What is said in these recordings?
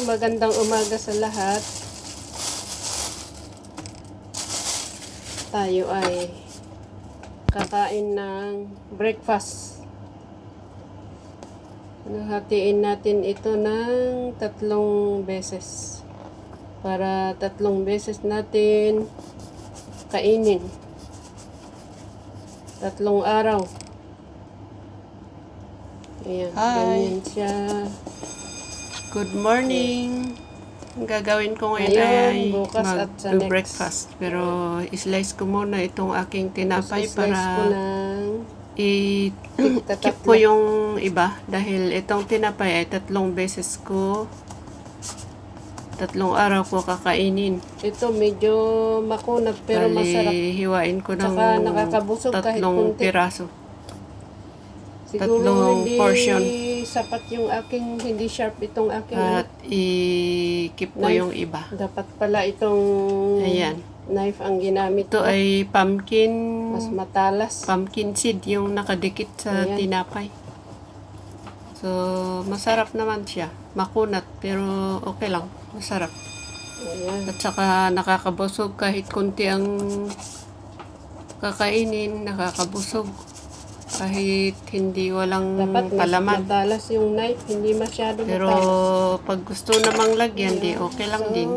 magandang umaga sa lahat. Tayo ay kakain ng breakfast. Hatiin natin ito ng 3 beses. Para 3 beses natin kainin. 3 araw. Ayan, ganyan siya. Good morning. Ang gagawin ko ngayon Ngayon, ay bukas at sa next. breakfast. Pero islice ko muna itong aking tinapay Slice ko para ng i-keep ko yung iba. Dahil itong tinapay ay 3 beses ko, 3 araw ko kakainin. ito medyo makunat pero masarap. Hiwain ko ng Tsaka nakakabusog kahit 3 kunti. piraso. Siguro 3 hindi portion. sapat yung aking, hindi sharp itong aking. At i-keep ko Knife. yung iba. Dapat pala itong Ayan. knife ang ginamit Ito ko. ay pumpkin Mas matalas. seed yung nakadikit sa Ayan. tinapay. So, masarap naman siya. Makunat, pero okay lang. Masarap. Ayan. At saka nakakabusog kahit konti ang kakainin, nakakabusog. Kahit hindi walang Dapat mas palaman. matalas yung knife, hindi masyado Pero matalas. pag gusto namang lagyan, di okay lang din.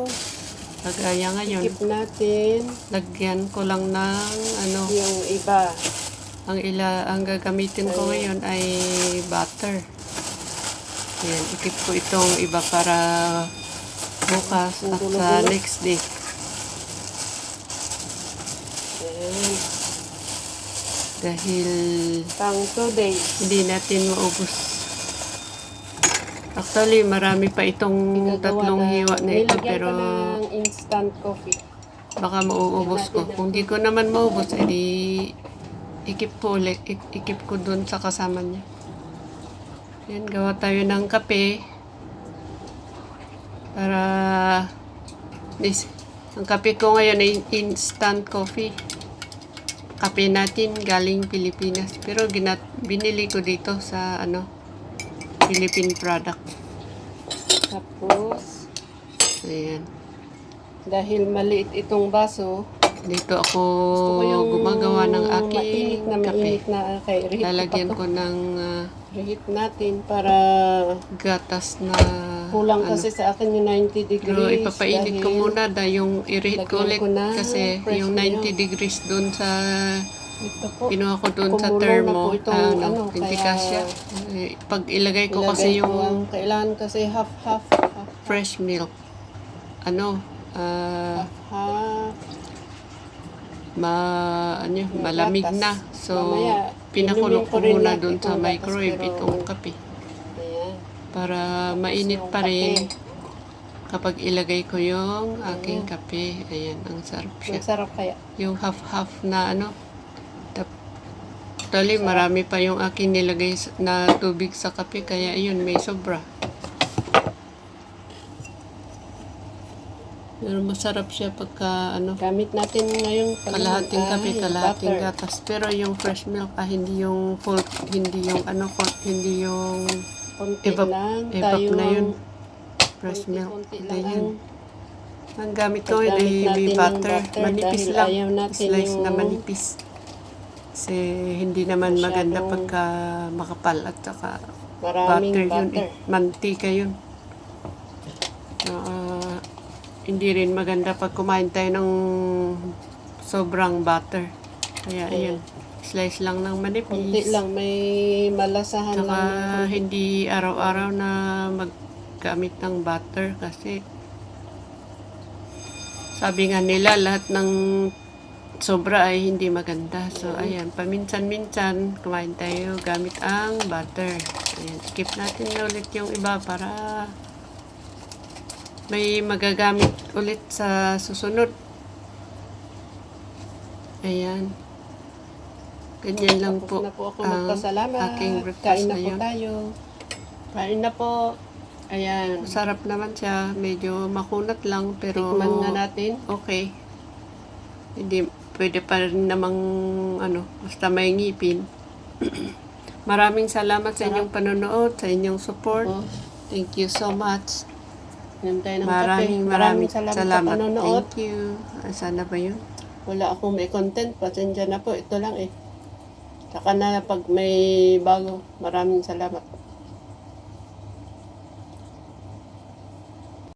Kagaya ngayon, Keep natin lagyan ko lang ng yung iba. ang gagamitin ko ngayon ay butter. Ayan, ikip ko itong iba para bukas at sa next day. Ayan. Dahil Pang 2 days. hindi natin maubos. Actually, marami pa itong tatlong hiwa na ito, Nilagyan pero ko ng instant coffee. baka mauubos ko. Kung di ko naman maubos, edi ikip ko ulit. Ikip ko dun sa kasama niya. Yan, gawa tayo ng kape. Para ang kape ko ngayon ay instant coffee. Kape natin galing Pilipinas. Pero binili ko dito sa Philippine product. Tapos, Ayan. dahil maliit itong baso, Dito ako gusto ko yung gumagawa ng mainit aking na kape. mainit na kay reheat Lalagyan ko pa ko ng to. Reheat natin para gatas na kulang kasi sa akin yung 90 degrees. Pero ipapainit ko dahil muna yung i-reheat ko lagyan ulit ko na kasi fresh yung milk. 90 degrees doon sa ito po, kinuha ko doon sa kumulo na thermo, po itong hindi kaya kasya. Pag ilagay ko ilagay kasi ko yung ang kailangan kasi half fresh milk, half malamig gatas. na. So, Mamaya, pinakulo inumin ko ko rin muna yan doon sa itong gatas, microwave pero itong kape. Ayan. Para mainit yung pa rin kape. kapag ilagay ko yung aking kape. Ayan, ang sarap siya. Ang sarap kaya. Yung half-half na Actually, marami pa yung akin nilagay na tubig sa kape, kaya yun, may sobra. Pero masarap siya pagka Gamit natin ngayong kalahating kape, kalahating butter. gatas. Pero yung fresh milk, hindi yung full, hindi yung hindi yung Konti evap lang. evap Tayo na yun. ang Fresh milk. konti Hindi lang yun. ang Ang gamit ko paggamit ay may natin ng butter. butter Manipis dahil lang. ayaw natin Slice na yung manipis. Kasi hindi naman maganda masyadong pagka makapal at saka maraming butter yun. butter. Mantika yun. Hindi rin maganda pag kumain tayo ng sobrang butter. Kaya ayun. Slice lang ng Konti manipis. lang, may malasahan Saka lang. hindi araw-araw na maggamit ng butter kasi sabi nga nila lahat ng sobra ay hindi maganda. So ayan, paminsan-minsan kumain tayo gamit ang butter. Ayan, skip natin na ulit yung iba para may magagamit ulit sa susunod. Ayan. Ganyan lang Tapos po na po ako ang magpasalamat. aking breakfast Kain na po ngayon. tayo. Kain na po. Ayan. Sarap naman siya. Medyo makunat lang pero Tikman na natin. okay. Hindi pwede pa rin namang basta may ngipin. Maraming salamat sa inyong panonood, sa inyong support. Opo. Thank you so much. Inom tayo ng Maraming kape. Salamat, salamat. sa panonood. Thank you. Sana ba yun? Wala akong may content. Pasensya na po. Ito lang eh. Saka na pag may bago. Maraming salamat.